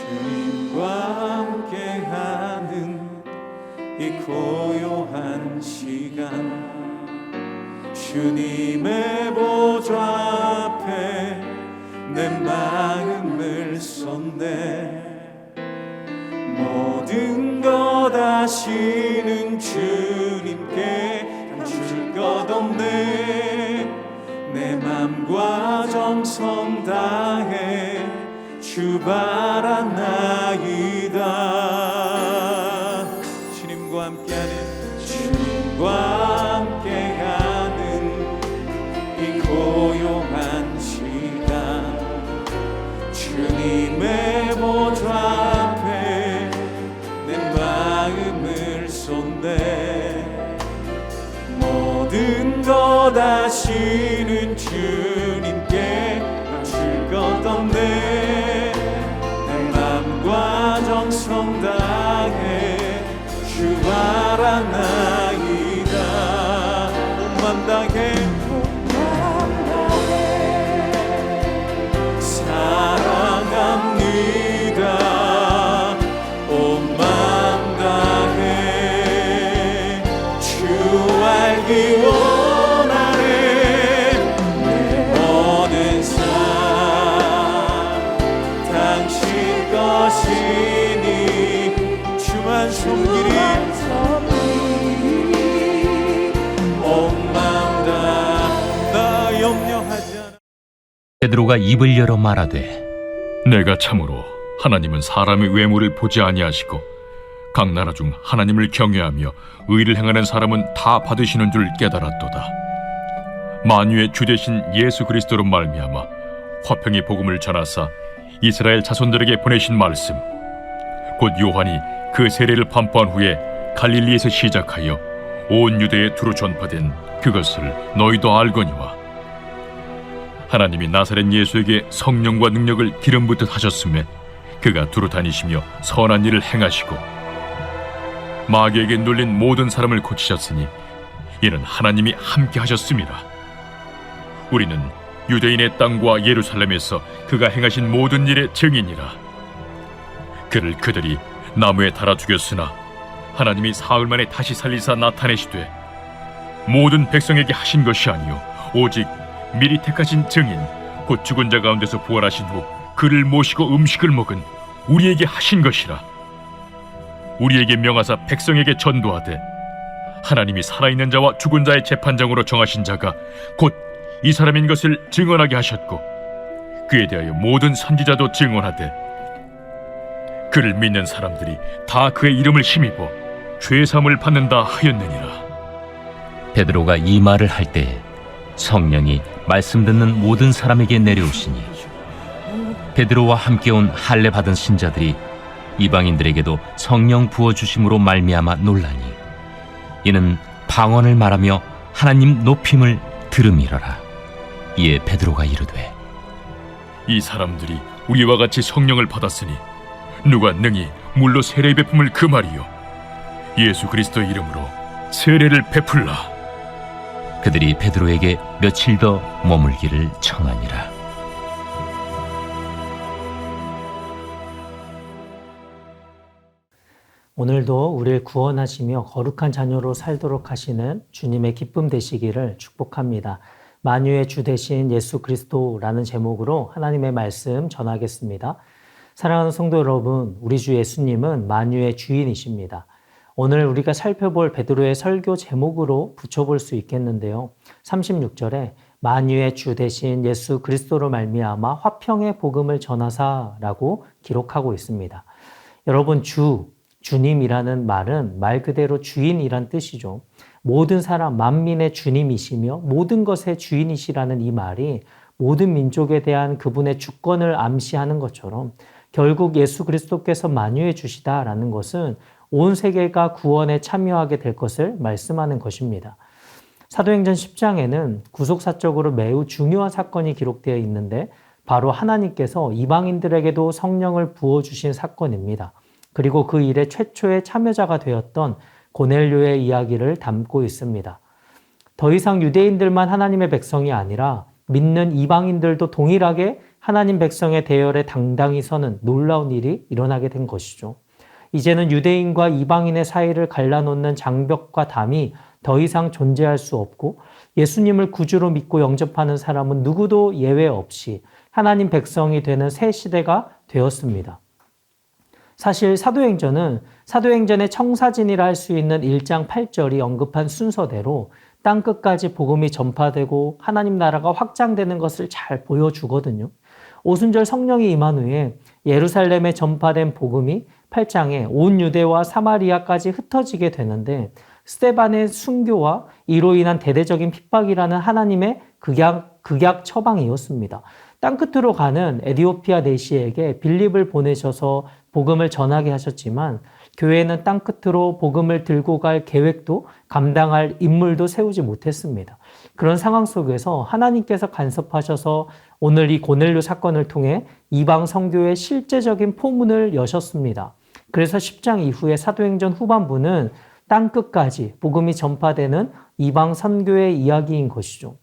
주님과 함께하는 이 고요한 시간, 주님의 보좌 앞에 내 마음을 쏟네. 모든 것 아시는 주님께 감출 것 없네. 내 맘과 정성 다해 주 바라나이다. 주님과 함께하는 이 고요한 시간, 주님의 보좌 앞에 내 마음을 쏟네. 모든 것 아시는 주님께 감출 것 없네. 내 맘과 정성 다해 주 바라나이다. 온 맘 다해 사랑합니다. 온 맘 다해 주 알기 원하네. 내 모든 삶 당신 것이니 주만 섬기리. 온 맘 다 염려하지 않아. 베드로가 입을 열어 말하되, 내가 참으로 하나님은 사람의 외모를 보지 아니하시고 각 나라 중 하나님을 경외하며 의를 행하는 사람은 다 받으시는 줄 깨달았도다. 만유의 주 되신 예수 그리스도로 말미암아 화평의 복음을 전하사 이스라엘 자손들에게 보내신 말씀, 곧 요한이 그 세례를 반포한 후에 갈릴리에서 시작하여 온 유대에 두루 전파된 그것을 너희도 알거니와, 하나님이 나사렛 예수에게 성령과 능력을 기름 붓듯 하셨음에 그가 두루 다니시며 선한 일을 행하시고 마귀에게 눌린 모든 사람을 고치셨으니 이는 하나님이 함께 하셨음이라. 우리는 유대인의 땅과 예루살렘에서 그가 행하신 모든 일의 증인이라. 그를 그들이 나무에 달아 죽였으나 하나님이 사흘 만에 다시 살리사 나타내시되 모든 백성에게 하신 것이 아니요 오직 미리 택하신 증인 곧 죽은 자 가운데서 부활하신 후 그를 모시고 음식을 먹은 우리에게 하신 것이라. 우리에게 명하사 백성에게 전도하되 하나님이 살아있는 자와 죽은 자의 재판장으로 정하신 자가 곧 이 사람인 것을 증언하게 하셨고, 그에 대하여 모든 선지자도 증언하되 그를 믿는 사람들이 다 그의 이름을 힘입어 죄사함을 받는다 하였느니라. 베드로가 이 말을 할 때에 성령이 말씀 듣는 모든 사람에게 내려오시니 베드로와 함께 온 할례 받은 신자들이 이방인들에게도 성령 부어주심으로 말미암아 놀라니, 이는 방언을 말하며 하나님 높임을 들음이러라. 이에 베드로가 이르되, 이 사람들이 우리와 같이 성령을 받았으니 누가 능히 물로 세례 베품을 금하리요? 예수 그리스도의 이름으로 세례를 베풀라. 그들이 베드로에게 며칠 더 머물기를 청하니라. 오늘도 우리를 구원하시며 거룩한 자녀로 살도록 하시는 주님의 기쁨 되시기를 축복합니다. 만유의 주 되신 예수 그리스도라는 제목으로 하나님의 말씀 전하겠습니다. 사랑하는 성도 여러분, 우리 주 예수님은 만유의 주인이십니다. 오늘 우리가 살펴볼 베드로의 설교 제목으로 붙여볼 수 있겠는데요. 36절에 만유의 주 되신 예수 그리스도로 말미암아 화평의 복음을 전하사라고 기록하고 있습니다. 여러분, 주님이라는 말은 말 그대로 주인이란 뜻이죠. 모든 사람, 만민의 주님이시며 모든 것의 주인이시라는 이 말이 모든 민족에 대한 그분의 주권을 암시하는 것처럼 결국 예수 그리스도께서 만유해 주시다라는 것은 온 세계가 구원에 참여하게 될 것을 말씀하는 것입니다. 사도행전 10장에는 구속사적으로 매우 중요한 사건이 기록되어 있는데 바로 하나님께서 이방인들에게도 성령을 부어주신 사건입니다. 그리고 그 일의 최초의 참여자가 되었던 고넬료의 이야기를 담고 있습니다. 더 이상 유대인들만 하나님의 백성이 아니라 믿는 이방인들도 동일하게 하나님 백성의 대열에 당당히 서는 놀라운 일이 일어나게 된 것이죠. 이제는 유대인과 이방인의 사이를 갈라놓는 장벽과 담이 더 이상 존재할 수 없고 예수님을 구주로 믿고 영접하는 사람은 누구도 예외 없이 하나님 백성이 되는 새 시대가 되었습니다. 사실 사도행전의 청사진이라 할 수 있는 1장 8절이 언급한 순서대로 땅끝까지 복음이 전파되고 하나님 나라가 확장되는 것을 잘 보여주거든요. 오순절 성령이 임한 후에 예루살렘에 전파된 복음이 8장에 온 유대와 사마리아까지 흩어지게 되는데 스데반의 순교와 이로 인한 대대적인 핍박이라는 하나님의 극약 처방이었습니다. 땅끝으로 가는 에디오피아 내시에게 빌립을 보내셔서 복음을 전하게 하셨지만 교회는 땅끝으로 복음을 들고 갈 계획도 감당할 인물도 세우지 못했습니다. 그런 상황 속에서 하나님께서 간섭하셔서 오늘 이 고넬료 사건을 통해 이방 선교의 실제적인 포문을 여셨습니다. 그래서 10장 이후에 사도행전 후반부는 땅끝까지 복음이 전파되는 이방 선교의 이야기인 것이죠.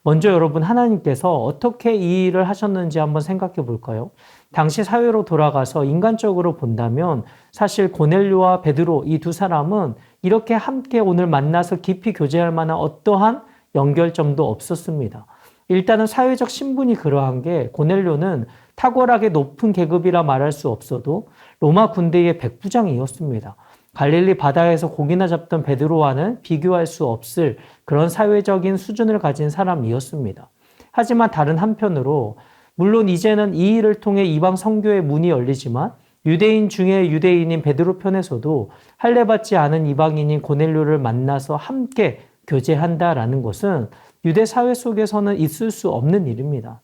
먼저 여러분, 하나님께서 어떻게 이 일을 하셨는지 한번 생각해 볼까요? 당시 사회로 돌아가서 인간적으로 본다면 사실 고넬료와 베드로 이 두 사람은 이렇게 함께 오늘 만나서 깊이 교제할 만한 어떠한 연결점도 없었습니다. 일단은 사회적 신분이 그러한 게 고넬료는 탁월하게 높은 계급이라 말할 수 없어도 로마 군대의 백부장이었습니다. 갈릴리 바다에서 고기나 잡던 베드로와는 비교할 수 없을 그런 사회적인 수준을 가진 사람이었습니다. 하지만 다른 한편으로 물론 이제는 이 일을 통해 이방 선교의 문이 열리지만 유대인 중에 유대인인 베드로 편에서도 할례받지 않은 이방인인 고넬료를 만나서 함께 교제한다라는 것은 유대 사회 속에서는 있을 수 없는 일입니다.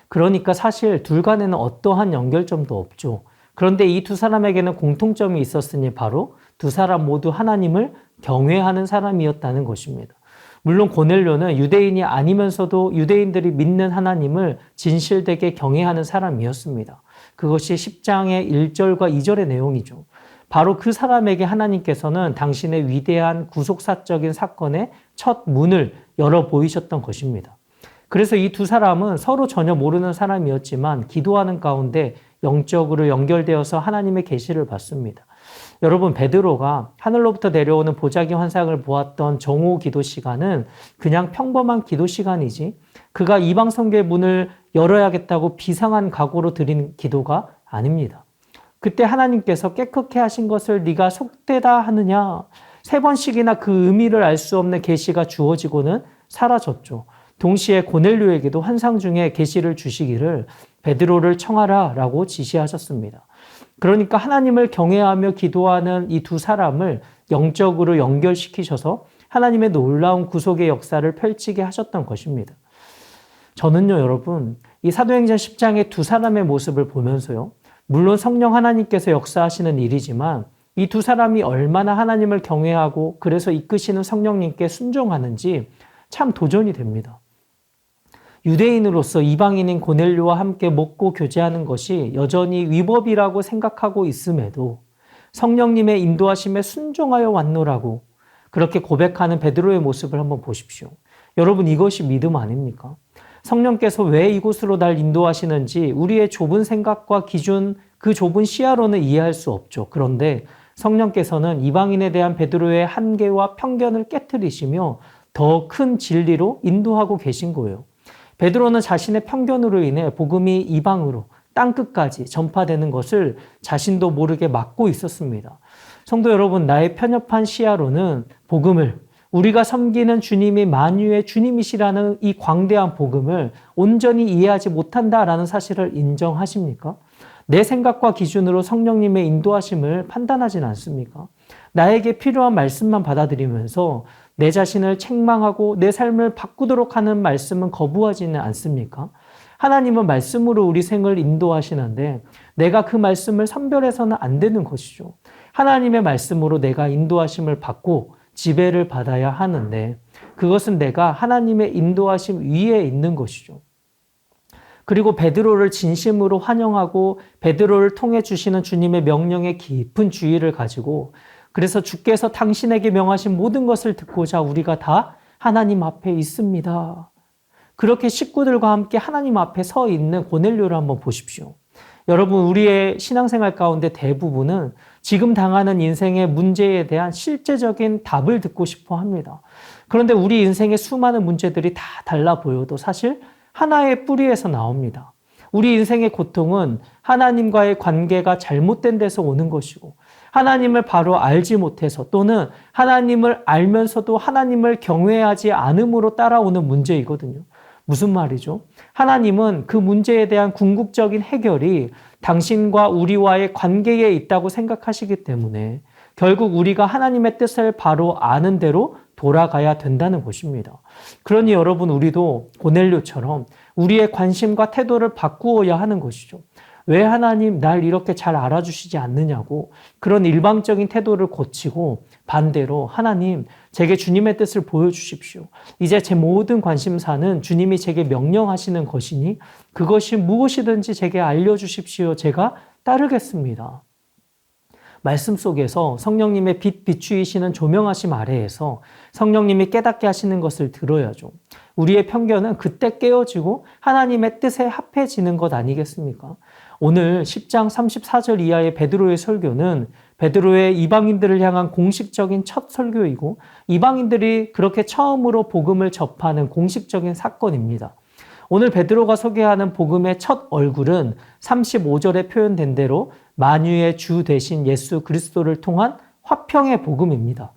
그러니까 사실 둘 간에는 어떠한 연결점도 없죠. 그런데 이 두 사람에게는 공통점이 있었으니 바로 두 사람 모두 하나님을 경외하는 사람이었다는 것입니다. 물론 고넬료는 유대인이 아니면서도 유대인들이 믿는 하나님을 진실되게 경외하는 사람이었습니다. 그것이 10장의 1절과 2절의 내용이죠. 바로 그 사람에게 하나님께서는 당신의 위대한 구속사적인 사건의 첫 문을 열어 보이셨던 것입니다. 그래서 이 두 사람은 서로 전혀 모르는 사람이었지만 기도하는 가운데 영적으로 연결되어서 하나님의 계시를 받습니다. 여러분, 베드로가 하늘로부터 내려오는 보자기 환상을 보았던 정오 기도 시간은 그냥 평범한 기도 시간이지 그가 이방 선교의 문을 열어야겠다고 비상한 각오로 드린 기도가 아닙니다. 그때 하나님께서 깨끗게 하신 것을 네가 속되다 하느냐, 3번씩이나 그 의미를 알 수 없는 계시가 주어지고는 사라졌죠. 동시에 고넬료에게도 환상 중에 계시를 주시기를 베드로를 청하라 라고 지시하셨습니다. 그러니까 하나님을 경외하며 기도하는 이 두 사람을 영적으로 연결시키셔서 하나님의 놀라운 구속의 역사를 펼치게 하셨던 것입니다. 저는요, 여러분, 이 사도행전 10장의 두 사람의 모습을 보면서요, 물론 성령 하나님께서 역사하시는 일이지만 이 두 사람이 얼마나 하나님을 경외하고 그래서 이끄시는 성령님께 순종하는지 참 도전이 됩니다. 유대인으로서 이방인인 고넬료와 함께 먹고 교제하는 것이 여전히 위법이라고 생각하고 있음에도 성령님의 인도하심에 순종하여 왔노라고 그렇게 고백하는 베드로의 모습을 한번 보십시오. 여러분, 이것이 믿음 아닙니까? 성령께서 왜 이곳으로 날 인도하시는지 우리의 좁은 생각과 기준, 그 좁은 시야로는 이해할 수 없죠. 그런데 성령께서는 이방인에 대한 베드로의 한계와 편견을 깨트리시며 더 큰 진리로 인도하고 계신 거예요. 베드로는 자신의 편견으로 인해 복음이 이방으로 땅끝까지 전파되는 것을 자신도 모르게 막고 있었습니다. 성도 여러분, 나의 편협한 시야로는 복음을, 우리가 섬기는 주님이 만유의 주님이시라는 이 광대한 복음을 온전히 이해하지 못한다라는 사실을 인정하십니까? 내 생각과 기준으로 성령님의 인도하심을 판단하진 않습니까? 나에게 필요한 말씀만 받아들이면서 내 자신을 책망하고 내 삶을 바꾸도록 하는 말씀은 거부하지는 않습니까? 하나님은 말씀으로 우리 생을 인도하시는데 내가 그 말씀을 선별해서는 안 되는 것이죠. 하나님의 말씀으로 내가 인도하심을 받고 지배를 받아야 하는데 그것은 내가 하나님의 인도하심 위에 있는 것이죠. 그리고 베드로를 진심으로 환영하고 베드로를 통해 주시는 주님의 명령에 깊은 주의를 가지고 그래서 주께서 당신에게 명하신 모든 것을 듣고자 우리가 다 하나님 앞에 있습니다. 그렇게 식구들과 함께 하나님 앞에 서 있는 고넬료를 한번 보십시오. 여러분, 우리의 신앙생활 가운데 대부분은 지금 당하는 인생의 문제에 대한 실제적인 답을 듣고 싶어 합니다. 그런데 우리 인생의 수많은 문제들이 다 달라 보여도 사실 하나의 뿌리에서 나옵니다. 우리 인생의 고통은 하나님과의 관계가 잘못된 데서 오는 것이고, 하나님을 바로 알지 못해서 또는 하나님을 알면서도 하나님을 경외하지 않음으로 따라오는 문제이거든요. 무슨 말이죠? 하나님은 그 문제에 대한 궁극적인 해결이 당신과 우리와의 관계에 있다고 생각하시기 때문에 결국 우리가 하나님의 뜻을 바로 아는 대로 돌아가야 된다는 것입니다. 그러니 여러분, 우리도 고넬료처럼 우리의 관심과 태도를 바꾸어야 하는 것이죠. 왜 하나님 날 이렇게 잘 알아주시지 않느냐고 그런 일방적인 태도를 고치고 반대로 하나님 제게 주님의 뜻을 보여주십시오. 이제 제 모든 관심사는 주님이 제게 명령하시는 것이니 그것이 무엇이든지 제게 알려주십시오. 제가 따르겠습니다. 말씀 속에서 성령님의 빛 비추이시는 조명하심 아래에서 성령님이 깨닫게 하시는 것을 들어야죠. 우리의 편견은 그때 깨어지고 하나님의 뜻에 합해지는 것 아니겠습니까? 오늘 10장 34절 이하의 베드로의 설교는 베드로의 이방인들을 향한 공식적인 첫 설교이고 이방인들이 그렇게 처음으로 복음을 접하는 공식적인 사건입니다. 오늘 베드로가 소개하는 복음의 첫 얼굴은 35절에 표현된 대로 만유의 주 되신 예수 그리스도를 통한 화평의 복음입니다.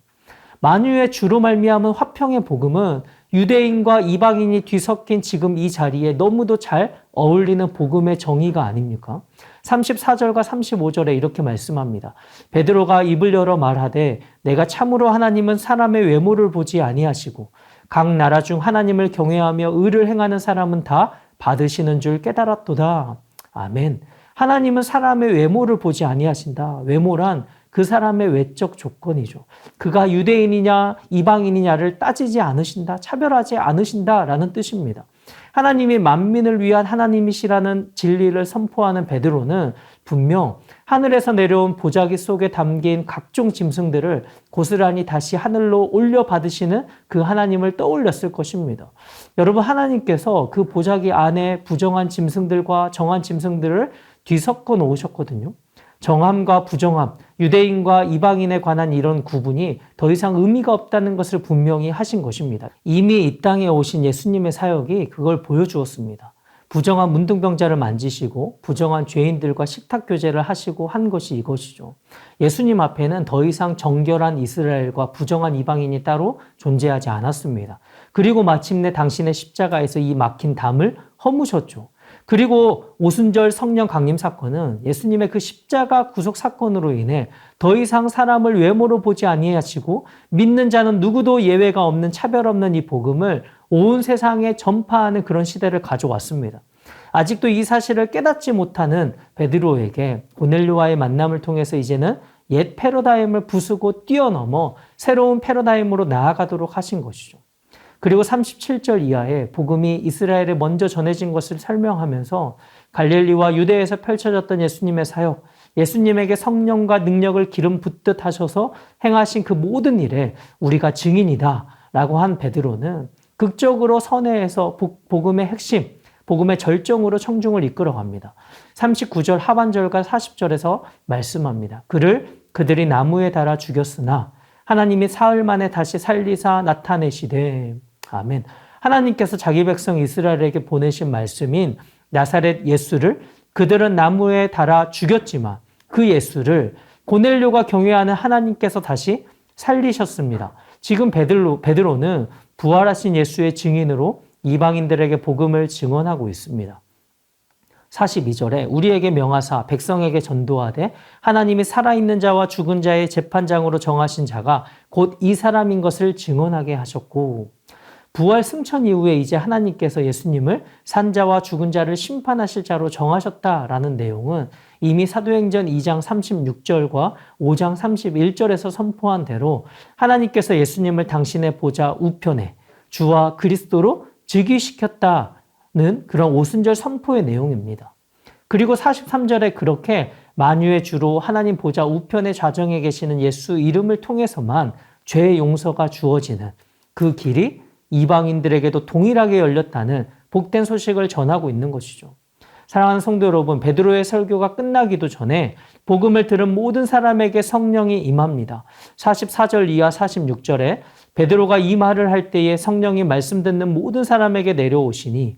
만유의 주로 말미암은 화평의 복음은 유대인과 이방인이 뒤섞인 지금 이 자리에 너무도 잘 어울리는 복음의 정의가 아닙니까? 34절과 35절에 이렇게 말씀합니다. 베드로가 입을 열어 말하되 내가 참으로 하나님은 사람의 외모를 보지 아니하시고 각 나라 중 하나님을 경외하며 의를 행하는 사람은 다 받으시는 줄 깨달았도다. 아멘. 하나님은 사람의 외모를 보지 아니하신다. 외모란 그 사람의 외적 조건이죠. 그가 유대인이냐 이방인이냐를 따지지 않으신다. 차별하지 않으신다라는 뜻입니다. 하나님이 만민을 위한 하나님이시라는 진리를 선포하는 베드로는 분명 하늘에서 내려온 보자기 속에 담긴 각종 짐승들을 고스란히 다시 하늘로 올려받으시는 그 하나님을 떠올렸을 것입니다. 여러분, 하나님께서 그 보자기 안에 부정한 짐승들과 정한 짐승들을 뒤섞어 놓으셨거든요. 정함과 부정함, 유대인과 이방인에 관한 이런 구분이 더 이상 의미가 없다는 것을 분명히 하신 것입니다. 이미 이 땅에 오신 예수님의 사역이 그걸 보여주었습니다. 부정한 문둥병자를 만지시고 부정한 죄인들과 식탁교제를 하시고 한 것이 이것이죠. 예수님 앞에는 더 이상 정결한 이스라엘과 부정한 이방인이 따로 존재하지 않았습니다. 그리고 마침내 당신의 십자가에서 이 막힌 담을 허무셨죠. 그리고 오순절 성령 강림 사건은 예수님의 그 십자가 구속 사건으로 인해 더 이상 사람을 외모로 보지 아니하시고 믿는 자는 누구도 예외가 없는 차별 없는 이 복음을 온 세상에 전파하는 그런 시대를 가져왔습니다. 아직도 이 사실을 깨닫지 못하는 베드로에게 고넬료와의 만남을 통해서 이제는 옛 패러다임을 부수고 뛰어넘어 새로운 패러다임으로 나아가도록 하신 것이죠. 그리고 37절 이하에 복음이 이스라엘에 먼저 전해진 것을 설명하면서 갈릴리와 유대에서 펼쳐졌던 예수님의 사역, 예수님에게 성령과 능력을 기름 붓듯 하셔서 행하신 그 모든 일에 우리가 증인이다 라고 한 베드로는 극적으로 선회에서 복음의 핵심, 복음의 절정으로 청중을 이끌어갑니다. 39절 하반절과 40절에서 말씀합니다. 그들이 나무에 달아 죽였으나 하나님이 사흘 만에 다시 살리사 나타내시되. 아멘. 하나님께서 자기 백성 이스라엘에게 보내신 말씀인 나사렛 예수를 그들은 나무에 달아 죽였지만 그 예수를 고넬료가 경외하는 하나님께서 다시 살리셨습니다. 지금 베드로는 부활하신 예수의 증인으로 이방인들에게 복음을 증언하고 있습니다. 42절에 우리에게 명하사 백성에게 전도하되 하나님이 살아있는 자와 죽은 자의 재판장으로 정하신 자가 곧 이 사람인 것을 증언하게 하셨고, 부활 승천 이후에 이제 하나님께서 예수님을 산자와 죽은 자를 심판하실 자로 정하셨다라는 내용은 이미 사도행전 2장 36절과 5장 31절에서 선포한 대로 하나님께서 예수님을 당신의 보좌 우편에 주와 그리스도로 즉위시켰다는 그런 오순절 선포의 내용입니다. 그리고 43절에 그렇게 만유의 주로 하나님 보좌 우편의 좌정에 계시는 예수 이름을 통해서만 죄의 용서가 주어지는 그 길이 이방인들에게도 동일하게 열렸다는 복된 소식을 전하고 있는 것이죠. 사랑하는 성도 여러분, 베드로의 설교가 끝나기도 전에 복음을 들은 모든 사람에게 성령이 임합니다. 44절 이하 46절에 베드로가 이 말을 할 때에 성령이 말씀 듣는 모든 사람에게 내려오시니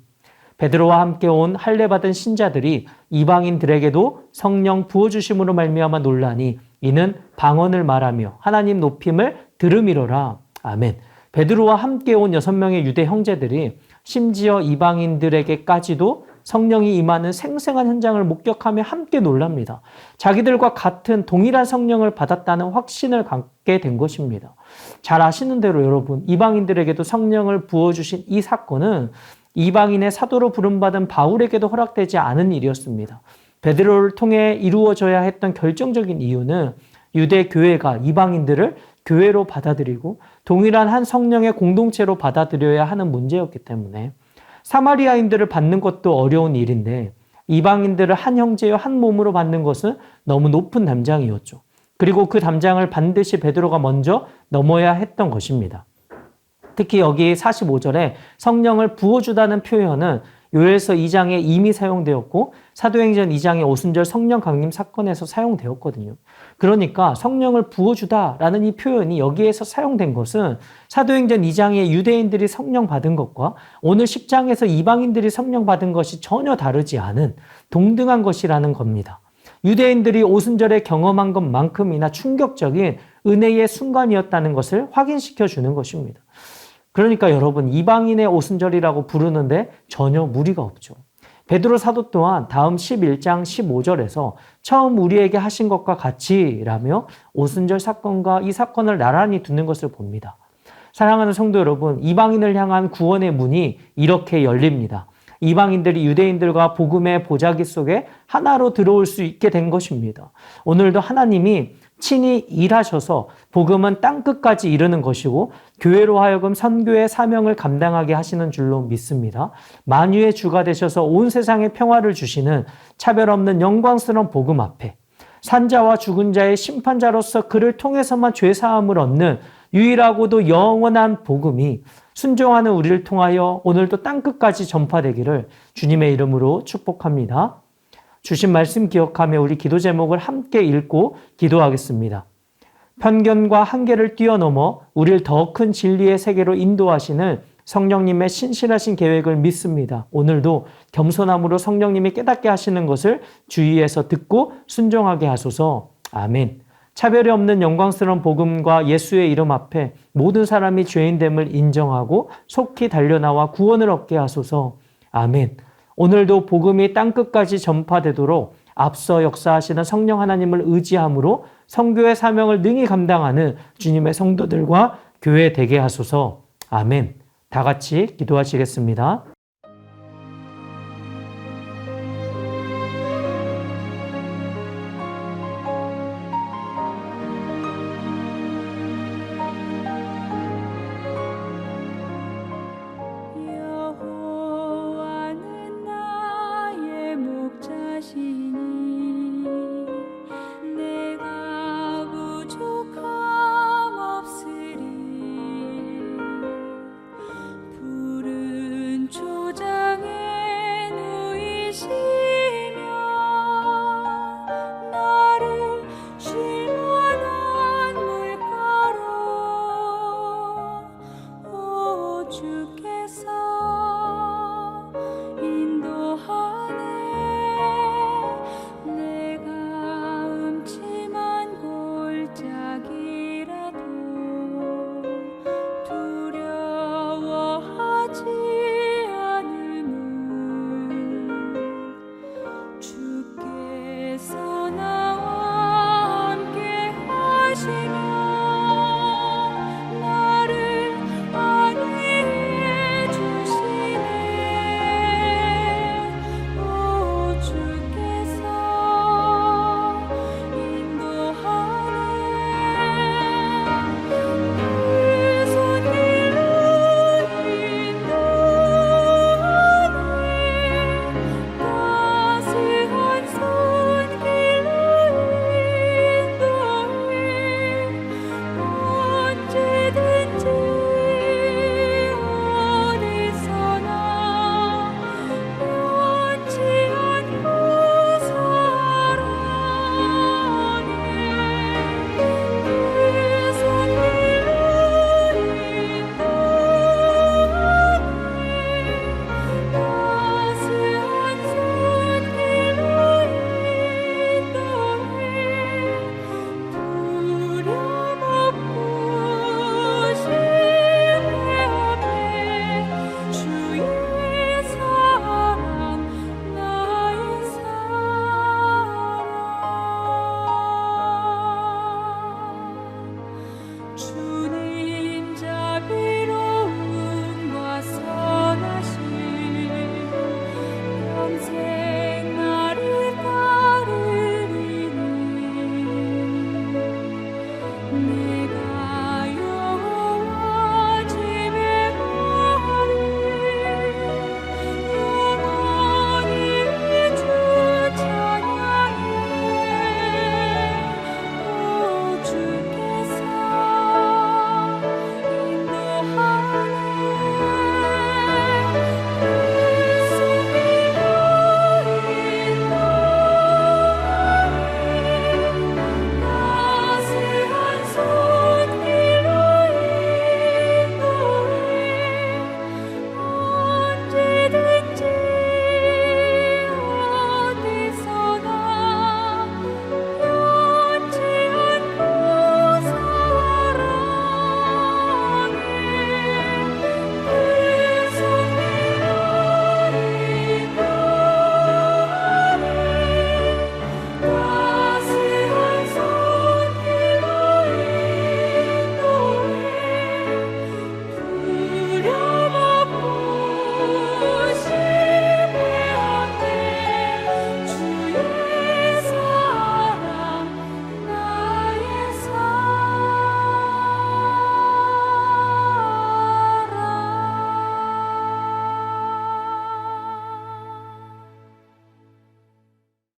베드로와 함께 온 할례받은 신자들이 이방인들에게도 성령 부어주심으로 말미암아 놀라니 이는 방언을 말하며 하나님 높임을 들음이로라. 아멘. 베드로와 함께 온 6명의 유대 형제들이 심지어 이방인들에게까지도 성령이 임하는 생생한 현장을 목격하며 함께 놀랍니다. 자기들과 같은 동일한 성령을 받았다는 확신을 갖게 된 것입니다. 잘 아시는 대로 여러분, 이방인들에게도 성령을 부어주신 이 사건은 이방인의 사도로 부름받은 바울에게도 허락되지 않은 일이었습니다. 베드로를 통해 이루어져야 했던 결정적인 이유는 유대 교회가 이방인들을 교회로 받아들이고 동일한 한 성령의 공동체로 받아들여야 하는 문제였기 때문에 사마리아인들을 받는 것도 어려운 일인데 이방인들을 한 형제여 한 몸으로 받는 것은 너무 높은 담장이었죠. 그리고 그 담장을 반드시 베드로가 먼저 넘어야 했던 것입니다. 특히 여기 45절에 성령을 부어주다는 표현은 요엘서 2장에 이미 사용되었고 사도행전 2장의 오순절 성령 강림 사건에서 사용되었거든요. 그러니까 성령을 부어주다라는 이 표현이 여기에서 사용된 것은 사도행전 2장에 유대인들이 성령 받은 것과 오늘 10장에서 이방인들이 성령 받은 것이 전혀 다르지 않은 동등한 것이라는 겁니다. 유대인들이 오순절에 경험한 것만큼이나 충격적인 은혜의 순간이었다는 것을 확인시켜 주는 것입니다. 그러니까 여러분, 이방인의 오순절이라고 부르는데 전혀 무리가 없죠. 베드로 사도 또한 다음 11장 15절에서 처음 우리에게 하신 것과 같이라며 오순절 사건과 이 사건을 나란히 두는 것을 봅니다. 사랑하는 성도 여러분, 이방인을 향한 구원의 문이 이렇게 열립니다. 이방인들이 유대인들과 복음의 보자기 속에 하나로 들어올 수 있게 된 것입니다. 오늘도 하나님이 친히 일하셔서 복음은 땅끝까지 이르는 것이고 교회로 하여금 선교의 사명을 감당하게 하시는 줄로 믿습니다. 만유의 주가 되셔서 온 세상에 평화를 주시는 차별 없는 영광스러운 복음 앞에 산자와 죽은 자의 심판자로서 그를 통해서만 죄사함을 얻는 유일하고도 영원한 복음이 순종하는 우리를 통하여 오늘도 땅끝까지 전파되기를 주님의 이름으로 축복합니다. 주신 말씀 기억하며 우리 기도 제목을 함께 읽고 기도하겠습니다. 편견과 한계를 뛰어넘어 우리를 더 큰 진리의 세계로 인도하시는 성령님의 신실하신 계획을 믿습니다. 오늘도 겸손함으로 성령님이 깨닫게 하시는 것을 주의해서 듣고 순종하게 하소서. 아멘. 차별이 없는 영광스러운 복음과 예수의 이름 앞에 모든 사람이 죄인됨을 인정하고 속히 달려나와 구원을 얻게 하소서. 아멘. 오늘도 복음이 땅끝까지 전파되도록 앞서 역사하시는 성령 하나님을 의지함으로 선교의 사명을 능히 감당하는 주님의 성도들과 교회 되게 하소서. 아멘. 다 같이 기도하시겠습니다. 여호와는 나의 목자시니 내가 부족함 없으리. 푸른 초장에 누이시며 나를 쉴 만한 물가로 오 주께서